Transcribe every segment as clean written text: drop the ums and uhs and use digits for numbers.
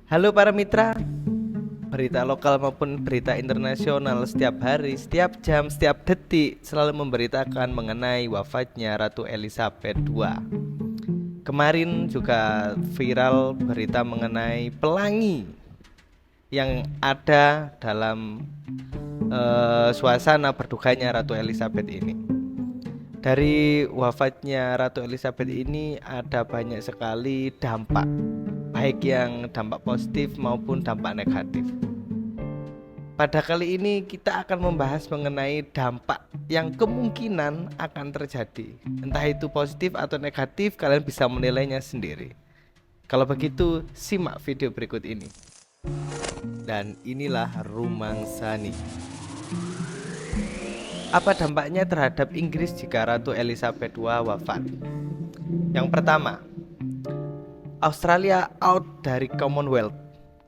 Halo para mitra, berita lokal maupun berita internasional setiap hari, setiap jam, setiap detik selalu memberitakan mengenai wafatnya Ratu Elizabeth II. Kemarin juga viral berita mengenai pelangi yang ada dalam suasana berdukanya Ratu Elizabeth ini. Dari wafatnya Ratu Elizabeth ini ada banyak sekali dampak, baik yang dampak positif maupun dampak negatif. Pada kali ini kita akan membahas mengenai dampak yang kemungkinan akan terjadi. Entah itu positif atau negatif, kalian bisa menilainya sendiri. Kalau begitu, simak video berikut ini. Dan inilah Rumang Sani. Apa dampaknya terhadap Inggris jika Ratu Elizabeth II wafat? Yang pertama, Australia out dari Commonwealth.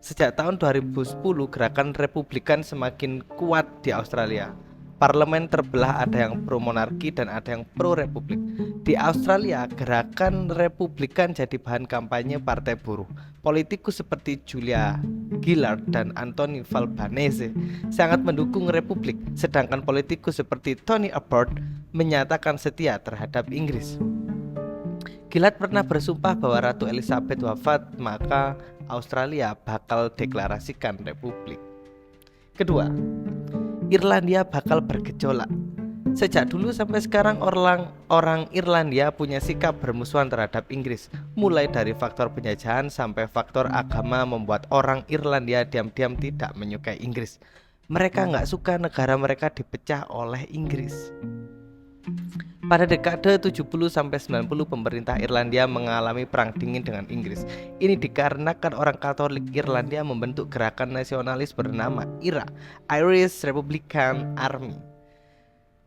Sejak tahun 2010, gerakan Republikan semakin kuat di Australia. Parlemen terbelah, ada yang pro monarki dan ada yang pro republik. Di Australia, gerakan Republikan jadi bahan kampanye partai buruh. Politikus seperti Julia Gillard dan Anthony Albanese sangat mendukung republik, sedangkan politikus seperti Tony Abbott menyatakan setia terhadap Inggris. Gillard pernah bersumpah bahwa Ratu Elizabeth wafat, maka Australia bakal deklarasikan republik. Kedua, Irlandia bakal bergejolak. Sejak dulu sampai sekarang orang Irlandia punya sikap bermusuhan terhadap Inggris. Mulai dari faktor penjajahan sampai faktor agama membuat orang Irlandia diam-diam tidak menyukai Inggris. Mereka nggak suka negara mereka dipecah oleh Inggris. Pada dekade 70-90 pemerintah Irlandia mengalami perang dingin dengan Inggris. Ini dikarenakan orang Katolik Irlandia membentuk gerakan nasionalis bernama IRA, Irish Republican Army.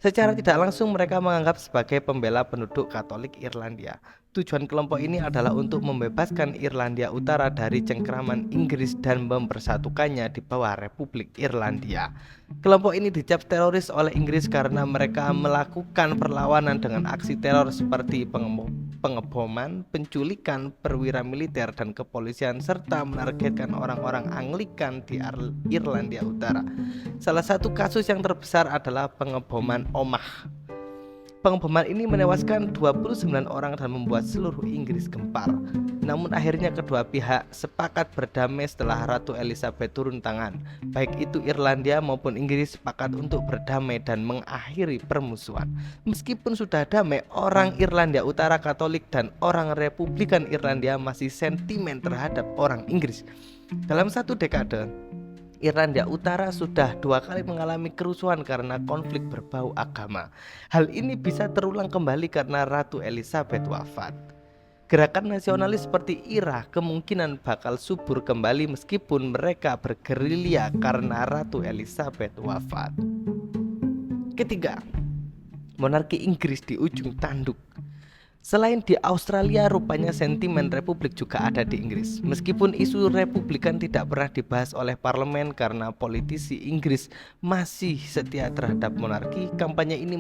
Secara tidak langsung mereka menganggap sebagai pembela penduduk Katolik Irlandia. Tujuan kelompok ini adalah untuk membebaskan Irlandia Utara dari cengkraman Inggris dan mempersatukannya di bawah Republik Irlandia. Kelompok ini dicap teroris oleh Inggris karena mereka melakukan perlawanan dengan aksi teror seperti pengeboman, penculikan, perwira militer dan kepolisian, serta menargetkan orang-orang Anglikan di Irlandia Utara. Salah satu kasus yang terbesar adalah pengeboman Omagh. Pengeboman ini menewaskan 29 orang dan membuat seluruh Inggris gempar. Namun akhirnya kedua pihak sepakat berdamai setelah Ratu Elizabeth turun tangan. Baik itu Irlandia maupun Inggris sepakat untuk berdamai dan mengakhiri permusuhan. Meskipun sudah damai, orang Irlandia Utara Katolik dan orang Republikan Irlandia masih sentimen terhadap orang Inggris. Dalam satu dekade, Irlandia Utara sudah 2 kali mengalami kerusuhan karena konflik berbau agama. Hal ini bisa terulang kembali karena Ratu Elizabeth wafat. Gerakan nasionalis seperti IRA kemungkinan bakal subur kembali meskipun mereka bergerilya karena Ratu Elizabeth wafat. Ketiga, monarki Inggris di ujung tanduk. Selain di Australia, rupanya sentimen republik juga ada di Inggris. Meskipun isu republikan tidak pernah dibahas oleh parlemen karena politisi Inggris masih setia terhadap monarki, kampanye ini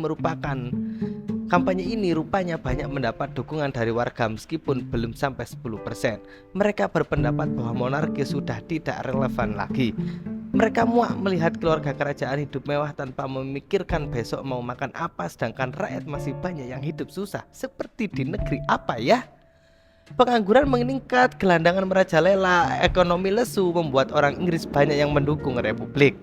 rupanya banyak mendapat dukungan dari warga meskipun belum sampai 10%. Mereka berpendapat bahwa monarki sudah tidak relevan lagi. Mereka muak melihat keluarga kerajaan hidup mewah tanpa memikirkan besok mau makan apa, sedangkan rakyat masih banyak yang hidup susah. Seperti di negeri apa ya? Pengangguran meningkat, gelandangan merajalela, ekonomi lesu membuat orang Inggris banyak yang mendukung republik.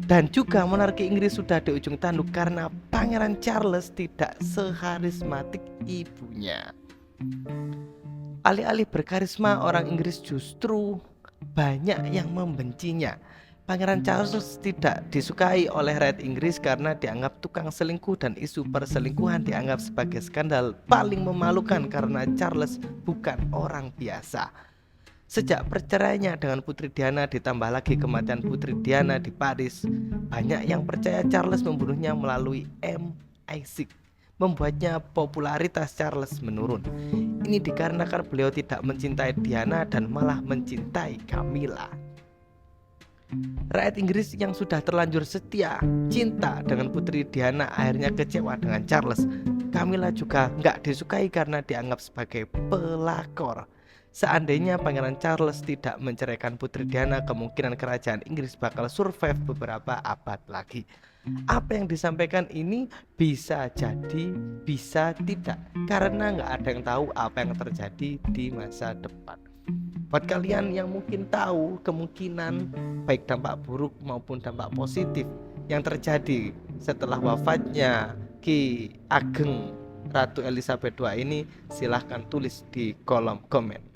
Dan juga monarki Inggris sudah di ujung tanduk karena Pangeran Charles tidak seharismatik ibunya. Alih-alih berkarisma, orang Inggris justru banyak yang membencinya. Pangeran Charles tidak disukai oleh rakyat Inggris karena dianggap tukang selingkuh dan isu perselingkuhan dianggap sebagai skandal paling memalukan karena Charles bukan orang biasa. Sejak perceraiannya dengan Putri Diana ditambah lagi kematian Putri Diana di Paris, banyak yang percaya Charles membunuhnya melalui MI6, membuatnya popularitas Charles menurun. Ini dikarenakan beliau tidak mencintai Diana dan malah mencintai Camilla. Rakyat Inggris yang sudah terlanjur setia cinta dengan Putri Diana akhirnya kecewa dengan Charles. Camilla juga nggak disukai karena dianggap sebagai pelakor. Seandainya Pangeran Charles tidak menceraikan Putri Diana, kemungkinan kerajaan Inggris bakal survive beberapa abad lagi. Apa yang disampaikan ini bisa jadi, bisa tidak, karena nggak ada yang tahu apa yang terjadi di masa depan. Buat kalian yang mungkin tahu kemungkinan baik dampak buruk maupun dampak positif yang terjadi setelah wafatnya Ki Ageng Ratu Elizabeth II ini, silahkan tulis di kolom komen.